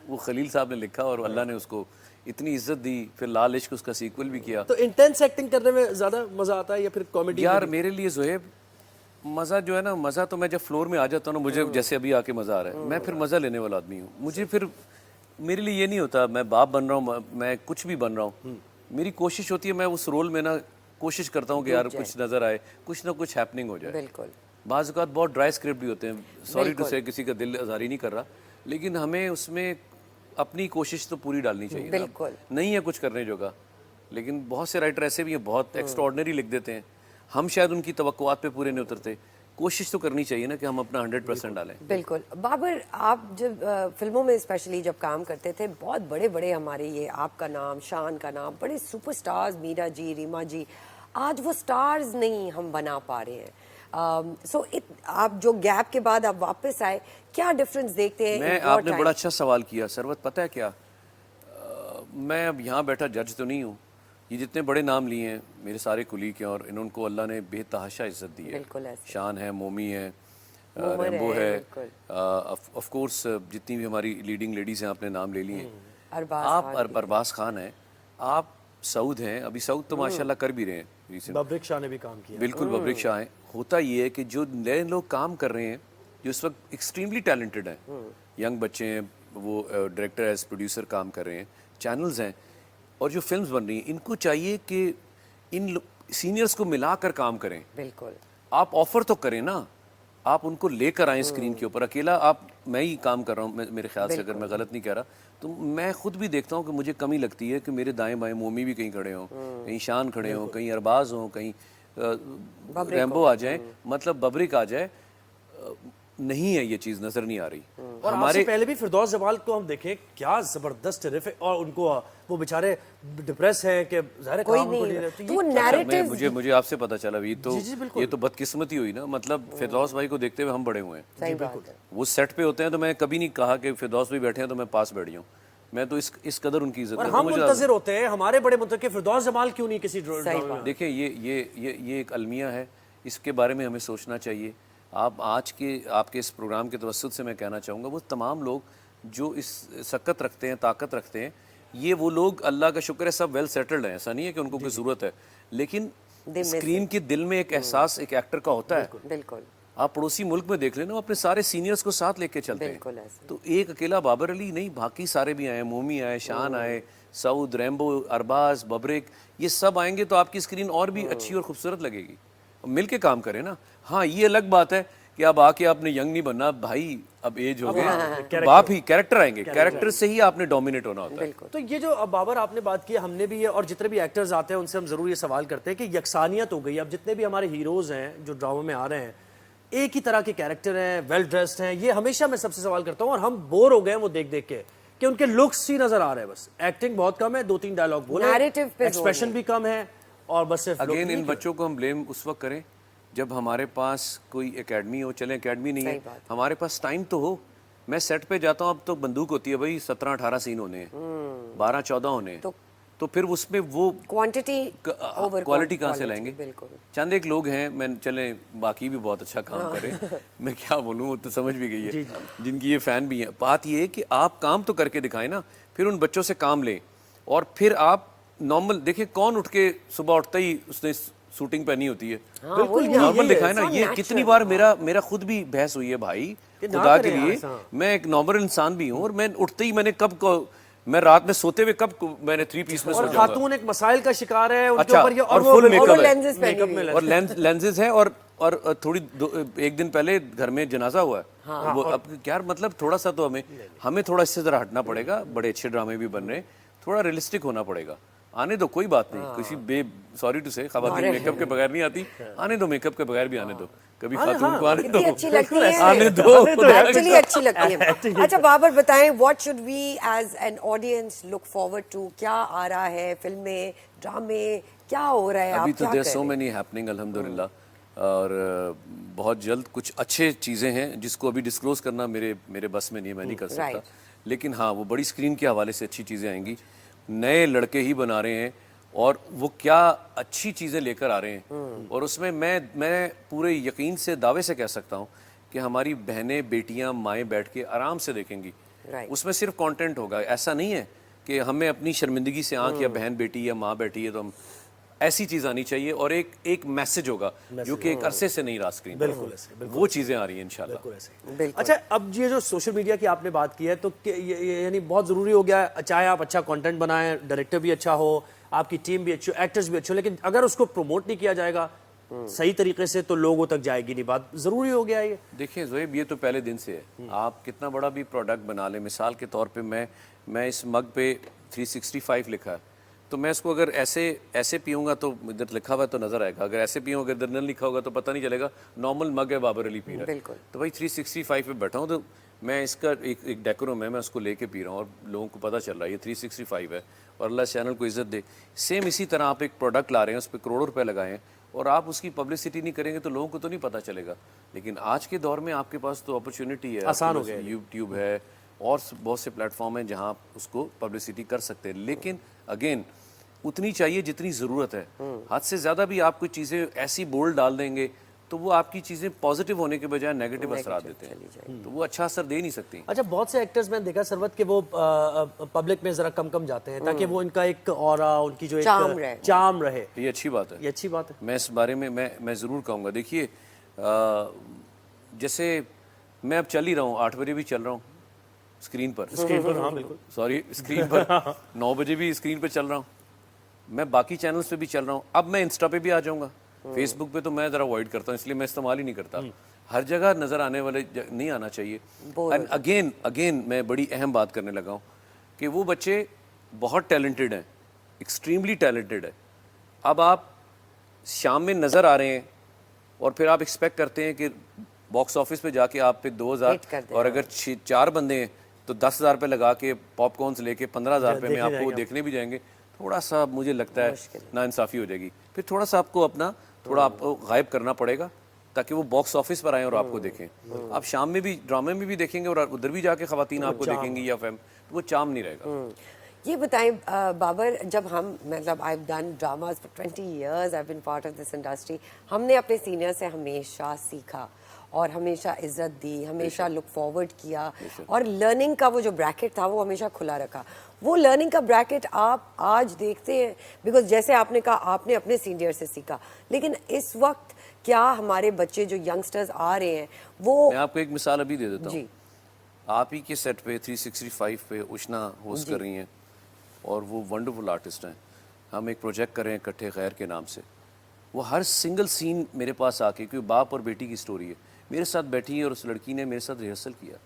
वो खलील साहब ने लिखा और अल्लाह ने उसको इतनी इज्जत दी। फिर लाल इश्क उसका सीक्वल भी किया। तो इंटेंस एक्टिंग करने में ज्यादा मजा आता है या फिर कॉमेडी? यार मेरे लिए ज़ुहैब मज़ा जो है ना, मज़ा तो मैं जब फ्लोर में आ जाता हूँ ना, मुझे जैसे अभी आके मज़ा आ रहा है, मैं फिर मज़ा लेने वाला आदमी हूँ। मुझे फिर मेरे लिए ये नहीं होता मैं बाप बन रहा हूँ, मैं कुछ भी बन रहा हूँ, मेरी कोशिश होती है मैं उस रोल में ना कोशिश करता हूँ कि यार कुछ नज़र आए, कुछ ना कुछ हैपनिंग हो जाए। बिल्कुल। बाज़ औक़ात बहुत ड्राई स्क्रिप्ट भी होते हैं, सॉरी टू से किसी का दिल आज़ारी नहीं कर रहा, लेकिन हमें उसमें अपनी कोशिश तो पूरी डालनी चाहिए। बिल्कुल। नहीं है कुछ करने जोगा, लेकिन बहुत से राइटर ऐसे भी हैं बहुत एक्स्ट्राऑर्डिनरी लिख देते हैं, हम शायद उनकी तवक्कुआत पे पूरे नहीं उतरते। कोशिश तो करनी चाहिए ना कि हम अपना 100% डालें। बिल्कुल। बाबर, आप जब फिल्मों में स्पेशली जब काम करते थे, बहुत बड़े बड़े हमारे ये आपका नाम, शान का नाम, बड़े सुपरस्टार्स, मीरा जी, रीमा जी, आज वो स्टार्स नहीं हम बना पा रहे हैं। आप जो गैप के बाद आप वापस आए, क्या डिफरेंस देखते हैं? मैं आपने बड़ा अच्छा सवाल किया सरवत, पता है क्या, मैं अब यहाँ बैठा जज तो नहीं हूँ, ये जितने बड़े नाम लिए हैं मेरे सारे कुलीग हैं और इनको अल्लाह ने बेतहाशा इज्जत दी है। बिल्कुल ऐसे। शान है, मोमी है, रेम्बो है, ऑफ कोर्स जितनी भी हमारी लीडिंग लेडीज हैं आपने नाम ले लिए हैं। आप अरबाज खान हैं, आप सऊद हैं, अभी सऊद तो माशाल्लाह कर भी रहे हैं recent। बब्रिक शाह ने भी काम किया। बिल्कुल बब्रिक शाह हैं। होता ये है कि जो नए लोग काम कर रहे हैं, जो इस वक्त एक्सट्रीमली टैलेंटेड हैं, यंग बच्चे हैं, वो डायरेक्टर एज प्रोड्यूसर काम कर रहे हैं, चैनल्स हैं और जो फिल्म्स बन रही हैं, इनको चाहिए कि इन सीनियर्स को मिलाकर काम करें। बिल्कुल। आप ऑफर तो करें ना, आप उनको लेकर आए स्क्रीन के ऊपर। अकेला आप मैं ही काम कर रहा हूँ मेरे ख्याल से, अगर मैं गलत नहीं कह रहा, तो मैं खुद भी देखता हूँ कि मुझे कमी लगती है कि मेरे दाएं बाएं मोमी भी कहीं खड़े हों, कहीं शान खड़े हों, कहीं अरबाज हों, कहीं रैम्बो आ जाए, मतलब बबरिक आ जाए। नहीं है, ये चीज़ नज़र नहीं आ रही। और हमारे पहले भी फिरदौस जमाल को हम देखें, क्या जबरदस्त टेरिफिक, और उनको वो बेचारे डिप्रेस हैं कि ज़ाहिर है कोई काम को नहीं, नहीं रहती। तो वो नैरेटिव मुझे आपसे पता चला भी, तो ये तो बदकिस्मती हुई ना, मतलब फिरदौस भाई को देखते हुए हम बड़े हुए हैं। सही बात है। वो सेट पे होते हैं तो मैं कभी नहीं कहा कि फिरदौस भाई बैठे हैं तो मैं पास बैठ जाऊँ, मैं तो इस कदर उनकी इज्जत और करता हम हूं। मुंतजिर होते हैं, हमारे बड़े मुंतजिर फिरदौस जमाल क्यों नहीं किसी ड्रामे में। देखिए ये एक अलमिया है, इसके बारे में हमें सोचना चाहिए। आप आज के आपके इस प्रोग्राम के तवस्सुत से मैं कहना चाहूँगा, वो तमाम लोग जो इस सकत रखते हैं, ताकत रखते हैं, ये वो लोग अल्लाह का शुक्र है सब वेल सेटल्ड हैं, ऐसा नहीं है कि उनको कोई ज़रूरत है, लेकिन स्क्रीन के दिल में एक एहसास एक एक्टर का होता है। बिल्कुल। आप पड़ोसी मुल्क में देख लेना, वो अपने सारे सीनियर्स को साथ लेके चलते बिल्कुल हैं। ऐसे। तो एक अकेला बाबर अली नहीं, बाकी सारे भी आए, मोमी आए, शान आए, सऊद, रैम्बो, अरबाज, बबरिक, ये सब आएंगे तो आपकी स्क्रीन और भी अच्छी और खूबसूरत लगेगी। मिल के काम करें ना। हाँ, ये अलग बात है कि अब आके आपने यंग नहीं बनना भाई, अब एज हो गए, तो आप ही कैरेक्टर आएंगे, कैरेक्टर से ही आपने डोमिनेट होना होता है। तो ये जो अब बाबर आपने बात की, हमने भी ये, और जितने भी एक्टर्स आते हैं उनसे हम जरूर ये सवाल करते हैं कि यकसानियत हो गई। अब जितने भी हमारे हीरोज हैं जो ड्रामा में आ रहे हैं, एक ही तरह के कैरेक्टर हैं, वेल ड्रेस्ड हैं, ये हमेशा मैं सबसे सवाल करता हूँ, और हम बोर हो गए वो देख देख के कि उनके लुक्स ही नजर आ रहे हैं, बस एक्टिंग बहुत कम है, 2-3 डायलॉग बोले, Narrative पे जोर एक्सप्रेशन भी कम है, और बस सिर्फ अगेन इन बच्चों को हम ब्लेम उस वक्त करें जब हमारे पास कोई एकेडमी हो। चले एकेडमी नहीं है, हमारे पास टाइम तो हो। मैं सेट पे जाता हूँ, अब तो बंदूक होती है भाई, 17-18 सीन होने हैं, 12-14 होने हैं, तो फिर उसमें वो क्वांटिटी क्वालिटी कहाँ से लाएंगे। बिल्कुल। चंद एक लोग हैं, मैं चले बाकी भी बहुत अच्छा काम करें, मैं क्या बोलूँ, वो तो समझ भी गई है, जिनकी ये फैन भी है। बात ये है कि आप काम तो करके दिखाएं ना, फिर उन बच्चों से काम लें, और फिर आप नॉर्मल देखिए, कौन उठ के सुबह उठता ही उसने शूटिंग पहनी होती है, बिल्कुल नॉर्मल दिखाए ना। ये कितनी बार मेरा खुद भी बहस हुई है भाई, खुदा के लिए, मैं एक नॉर्मल इंसान भी हूँ, और मैं उठते ही मैं रात में सोते हुए कब मैंने 3 पीस में सो जाऊंगा। खातून एक मसाइल का शिकार है, उनके अच्छा, ऊपर ये और फुल मेकअप लेंसेज और लेंसेज है, और थोड़ी एक दिन पहले घर में जनाजा हुआ है। वो अब क्या मतलब, थोड़ा सा तो हमें थोड़ा इससे जरा हटना पड़ेगा। बड़े अच्छे ड्रामे भी बन रहे हैं, थोड़ा रियलिस्टिक होना पड़ेगा। आने दो, कोई बात नहीं, किसी सॉरी टू से खवातीन मेकअप के बगैर नहीं आती, आने दो, मेकअप के बगैर भी आने दो, कभी खातून को आने दो, अच्छी लगती है, आने दो, एक्चुअली अच्छी लगती है। अच्छा बाबर बताएं, what should we as an audience look forward to? क्या आ रहा है, फिल्में, ड्रामे, क्या हो रहा है? अभी आप तो क्या देयर कर सो रहे हैं? मेनी हैपनिंग अल्हम्दुलिल्लाह, और बहुत जल्द कुछ अच्छे चीज़ें हैं जिसको अभी डिस्क्लोज करना मेरे बस में नहीं है, मैं नहीं कर सकता, लेकिन हाँ, वो बड़ी स्क्रीन के हवाले से अच्छी चीज़ें आएंगी। नए लड़के ही बना रहे हैं, और वो क्या अच्छी चीज़ें लेकर आ रहे हैं, और उसमें मैं पूरे यकीन से दावे से कह सकता हूँ कि हमारी बहनें, बेटियाँ, माएँ बैठ के आराम से देखेंगी। उसमें सिर्फ कंटेंट होगा, ऐसा नहीं है कि हमें अपनी शर्मिंदगी से आंख या बहन बेटी या माँ बैठी है तो हम, ऐसी चीज़ आनी चाहिए, और एक मैसेज होगा जो कि एक अरसे से नहीं रहा स्क्रीन। बिल्कुल ऐसे, वो चीज़ें आ रही हैं इंशाल्लाह। अच्छा, अब ये जो सोशल मीडिया की आपने बात की है, तो यानी बहुत ज़रूरी हो गया, चाहे आप अच्छा कंटेंट बनाएं, डायरेक्टर भी अच्छा हो, आपकी टीम भी अच्छी हो, एक्टर्स भी अच्छे हो, लेकिन अगर उसको प्रमोट नहीं किया जाएगा सही तरीके से तो लोगों तक जाएगी नहीं बात। ज़रूरी हो गया ये। देखिए ज़ोएब, ये तो पहले दिन से है, आप कितना बड़ा भी प्रोडक्ट बना लें, मिसाल के तौर पे मैं इस मग पे 365 लिखा है, तो मैं इसको अगर ऐसे पीऊँगा तो इधर लिखा हुआ है तो नज़र आएगा, अगर ऐसे पीऊँगा, अगर इधर लिखा होगा तो पता नहीं चलेगा, नॉर्मल मग है, बाबर अली पी रहा है। तो भाई 365 पे बैठा हूँ, तो मैं इसका एक डेकोरम है, मैं उसको लेके पी रहा हूँ, और लोगों को पता चल रहा है ये 365 है, और अल्लाह चैनल को इज्जत दे। सेम इसी तरह आप एक प्रोडक्ट ला रहे हैं, उस पर करोड़ों रुपए लगाएं, और आप उसकी पब्लिसिटी नहीं करेंगे तो लोगों को तो नहीं पता चलेगा। लेकिन आज के दौर में आपके पास तो अपॉर्चुनिटी है, आसान हो गया, यूट्यूब है, और बहुत से प्लेटफॉर्म हैं जहाँ आप उसको पब्लिसिटी कर सकते हैं, लेकिन अगेन उतनी चाहिए जितनी ज़रूरत है। हद से ज़्यादा भी आप कोई चीज़ें ऐसी बोल्ड डाल देंगे तो वो आपकी चीज़ें पॉजिटिव होने के बजाय नेगेटिव असर देते हैं, तो वो अच्छा असर दे नहीं सकती। अच्छा, बहुत से एक्टर्स मैंने देखा सरवत के वो पब्लिक में जरा कम जाते हैं ताकि वो इनका एक ऑरा, उनकी जो एक चार्म रहे। ये अच्छी बात है, ये अच्छी बात है। मैं इस बारे में मैं ज़रूर कहूँगा। देखिए, जैसे मैं अब चल ही रहा हूँ, 8 बजे भी चल रहा हूँ स्क्रीन पर, हाँ बिल्कुल, सॉरी स्क्रीन पर 9 बजे भी स्क्रीन पर चल रहा हूँ, मैं बाकी चैनल्स पे भी चल रहा हूँ। अब मैं इंस्टा पे भी आ जाऊँगा, फेसबुक पे तो मैं ज़रा अवॉइड करता हूँ, इसलिए मैं इस्तेमाल ही नहीं करता। हर जगह नज़र आने वाले नहीं आना चाहिए। एंड अगेन मैं बड़ी अहम बात करने लगा हूँ कि वो बच्चे बहुत टैलेंटेड हैं, एक्सट्रीमली टैलेंटेड है। अब आप शाम में नज़र आ रहे हैं और फिर आप एक्सपेक्ट करते हैं कि बॉक्स ऑफिस पे जाके आप पे 2000 और अगर 4 बंदे हैं तो 10,000 रुपये लगा के पॉपकॉर्न्स लेके 15,000 रुपये में आपको देखने भी जाएंगे, थोड़ा सा मुझे लगता है नाइंसाफ़ी हो जाएगी। फिर थोड़ा सा आपको अपना थोड़ा आपको गायब करना पड़ेगा ताकि वो बॉक्स ऑफिस पर आएँ और आपको देखें। आप शाम में भी ड्रामे में भी देखेंगे और उधर भी जाके ख़वातीन आपको देखेंगी या फैम, तो वो चाम नहीं रहेगा। ये बताएं बाबर, जब हम मतलब I have done dramas for 20 years, I have been part of this industry, हमने अपने सीनियर से हमेशा सीखा और हमेशा इज्जत दी, हमेशा लुक फॉरवर्ड किया और लर्निंग का वो जो ब्रैकेट था वो हमेशा खुला रखा। वो लर्निंग का ब्रैकेट आप आज देखते हैं, बिकॉज जैसे आपने कहा आपने अपने सीनियर से सीखा, लेकिन इस वक्त क्या हमारे बच्चे जो यंगस्टर्स आ रहे हैं वो, मैं आपको एक मिसाल अभी दे देता हूँ। आप ही के सेट पे 365 पे उष्णा होस्ट कर रही हैं और वो वंडरफुल आर्टिस्ट हैं। हम एक प्रोजेक्ट कर रहे हैं इकट्ठे खैर के नाम से। वो हर सिंगल सीन मेरे पास आके, क्योंकि बाप और बेटी की स्टोरी है, मेरे साथ बैठी है और उस लड़की ने मेरे साथ रिहर्सल किया।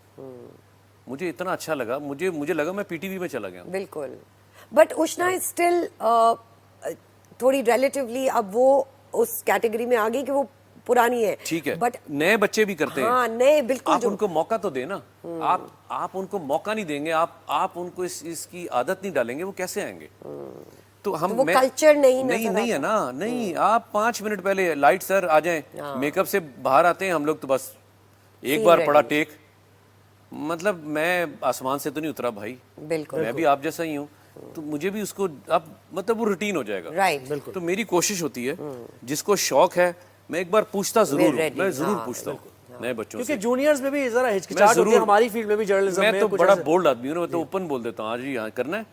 मुझे इतना अच्छा लगा, मुझे लगा मैं पीटीवी में चला गया। बिल्कुल। बट उष्णा इज स्टिल थोड़ी रिलेटिवली अब वो उस कैटेगरी में आ गई कि वो पुरानी है। ठीक है, बट नए बच्चे भी करते हैं। हाँ, नए बिल्कुल। आप उनको मौका तो देना। आप उनको मौका नहीं देंगे, आप उनको इसकी आदत नहीं डालेंगे, वो कैसे आएंगे? तो हम वो कल्चर नहीं है ना। नहीं, आप 5 मिनट पहले लाइट सर आ जाएं, मेकअप से बाहर आते हैं हम लोग, तो बस एक बार पड़ा टेक। मतलब मैं आसमान से तो नहीं उतरा भाई, बिल्कुल, मैं भी आप जैसा ही हूँ, तो मुझे भी उसको अब मतलब वो रूटीन हो जाएगा। राइट। तो मेरी कोशिश होती है, जिसको शौक है मैं एक बार पूछता जरूर हूँ, मैं जरूर पूछता हूँ नए बच्चों से, क्योंकि जूनियर्स में भी जरा हिचकिचाहट होती है, हमारी फील्ड में भी जर्नलिज्म में। मैं तो बड़ा बोल्ड आदमी हूँ, मैं तो ओपन बोल देता हूँ, आज ही यहाँ करना है।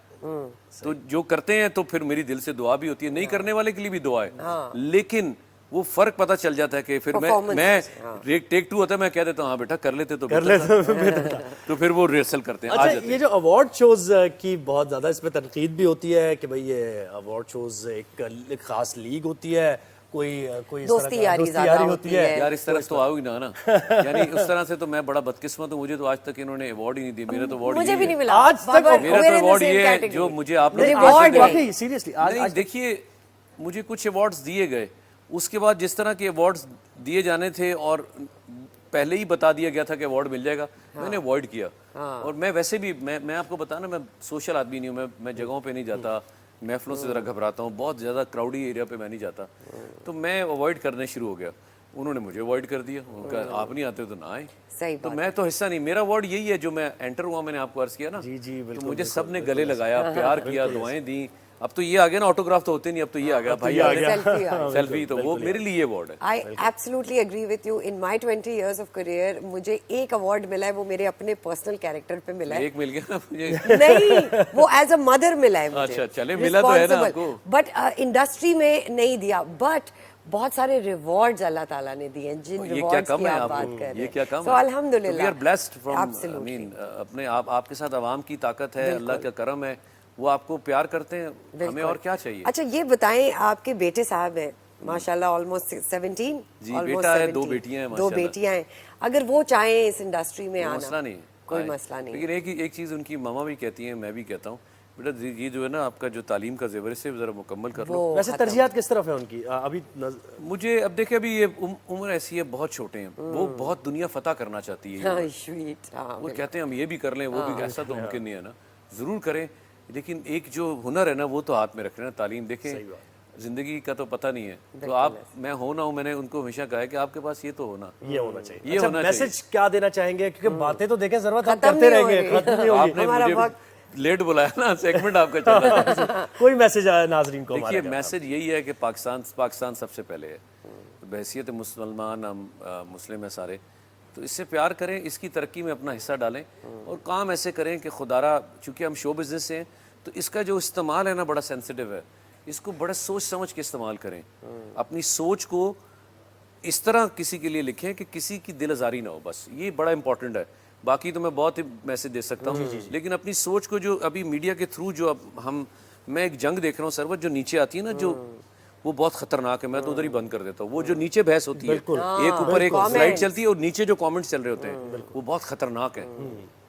तो जो करते हैं तो फिर मेरी दिल से दुआ भी होती है, नहीं करने वाले के लिए भी दुआ है, लेकिन वो फर्क पता चल जाता है कि फिर मैं टेक 2 होता है, मैं कह देता हूँ हाँ बेटा कर लेते तो तो फिर वो रिहर्सल करते हैं। अच्छा, ये जो अवार्ड शोज की बहुत ज्यादा इस पे तनकीद भी होती है कि भाई ये अवार्ड शोज एक खास लीग होती है, कोई दोस्ती यारी होती है। यार इस तरह तो आओ ही ना यानी उस तरह से तो मैं बड़ा बदकिस्मत हूँ, मुझे तो आज तक इन्होंने अवार्ड ही नहीं दिया। मेरा तो अवार्ड मुझे भी नहीं मिला आज तक। मेरा तो अवार्ड ये है जो मुझे आप लोग सीरियसली आज देखिए, मुझे कुछ अवार्ड्स दिए गए, उसके बाद जिस तरह के अवार्ड्स दिए जाने थे और पहले ही बता दिया गया था कि अवार्ड मिल जाएगा, मैंने अवॉइड किया। और मैं वैसे भी मैं आपको बताना, मैं सोशल आदमी नहीं हूँ, मैं जगहों पे नहीं जाता, महफिलों से ज़रा घबराता हूँ, बहुत ज़्यादा क्राउडी एरिया पे मैं नहीं जाता, तो मैं अवॉइड करने शुरू हो गया। उन्होंने मुझे अवॉइड कर दिया, उनका आप नहीं आते तो ना आए। सही तो मैं तो हिस्सा नहीं, मेरा अवार्ड यही है जो मैं एंटर हुआ, मैंने आपको अर्ज किया ना, तो मुझे सब ने गले लगाया, प्यार किया, दुआएं दी। अब तो ये आ गया ना, ऑटोग्राफ तो होते नहीं, अब तो ये आ गया भाई आ गया सेल्फी, तो वो मेरे लिए अवार्ड है। I absolutely agree with you. In my 20 years of career मुझे एक अवार्ड मिला है, वो मेरे अपने पर्सनल कैरेक्टर पे मिला है। एक मिल गया ना मुझे? नहीं, वो एज अ मदर मिला है मुझे। अच्छा चले, मिला तो है ना आपको। बट इंडस्ट्री में नहीं दिया, बट बहुत सारे रिवॉर्ड्स अल्लाह ताला ने दिए हैं, जिन रिवॉर्ड्स की आप बात कर रहे हैं। ये क्या कम है? सो अल्हम्दुलिल्लाह, we are blessed from, I mean अपने आपके साथ आवाम की ताकत है, अल्लाह का करम है, वो आपको प्यार करते हैं, हमें और क्या चाहिए। अच्छा ये बताएं, आपके बेटे साहब हैं माशाल्लाह, ऑलमोस्ट 17। जी, बेटा है, 2 बेटियां हैं, दो बेटियां हैं। अगर वो चाहें इस इंडस्ट्री में आना, मसला नहीं, कोई मसला नहीं। लेकिन एक चीज़ उनकी मामा भी कहती हैं, मैं भी कहता हूँ, बेटा ये जो है ना आपका जो तालीम का ज़ेवर से जरा मुकम्मल कर लो। वैसे तरजीहात किस तरफ है उनकी अभी? मुझे अब देखिए, अभी ये उम्र ऐसी है, बहुत छोटे हैं वो, बहुत दुनिया फतह करना चाहती है। वो कहते हैं हम ये भी कर लें, वो भी, ऐसा तो मुमकिन नहीं है ना, ज़रूर करें, लेकिन एक जो हुनर है ना वो तो हाथ में रख लेना। तालीम देखें, जिंदगी का तो पता नहीं है, तो आप मैं हो ना हो, मैंने उनको हमेशा कहा है कि आपके पास ये तो होना, ये होना चाहिए, ये होना चाहिए। मैसेज क्या देना चाहेंगे, क्योंकि बातें तो देखें जरूरत हम करते रहेंगे, खत्म नहीं होगी। आपने मुझे लेट बुलाया ना, सेगमेंट आपका चल रहा था। कोई मैसेज आया नाजरीन को? देखिए, मैसेज यही है कि पाकिस्तान सबसे पहले है, बहैसियत मुसलमान, हम मुस्लिम है सारे, तो इससे प्यार करें, इसकी तरक्की में अपना हिस्सा डालें और काम ऐसे करें कि खुदारा, चूँकि हम शो बिज़नेस से हैं तो इसका जो इस्तेमाल है ना बड़ा सेंसिटिव है, इसको बड़ा सोच समझ के इस्तेमाल करें। अपनी सोच को इस तरह किसी के लिए लिखें कि किसी की दिल आज़ारी ना हो, बस ये बड़ा इंपॉर्टेंट है। बाकी तो मैं बहुत ही मैसेज दे सकता हूँ, लेकिन अपनी सोच को जो अभी मीडिया के थ्रू जो अब मैं एक जंग देख रहा हूँ सरवत, जो नीचे आती है ना, जो वो बहुत खतरनाक है, मैं तो उधर ही बंद कर देता हूँ। वो जो नीचे बहस होती है, एक ऊपर एक Comments. स्लाइड चलती है और नीचे जो कमेंट्स चल रहे होते हैं वो बहुत खतरनाक है।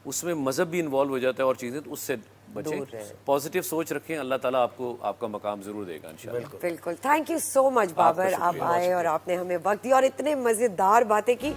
उसमें मजहब भी इन्वॉल्व हो जाता है और चीज़ें, तो उससे बचें, पॉजिटिव सोच रखें, अल्लाह ताला आपको आपका मकाम ज़रूर देगा इंशाल्लाह। बिल्कुल। Thank you so much Babar, आप आए और आपने हमें वक्त दिया और इतने मज़ेदार बातें की।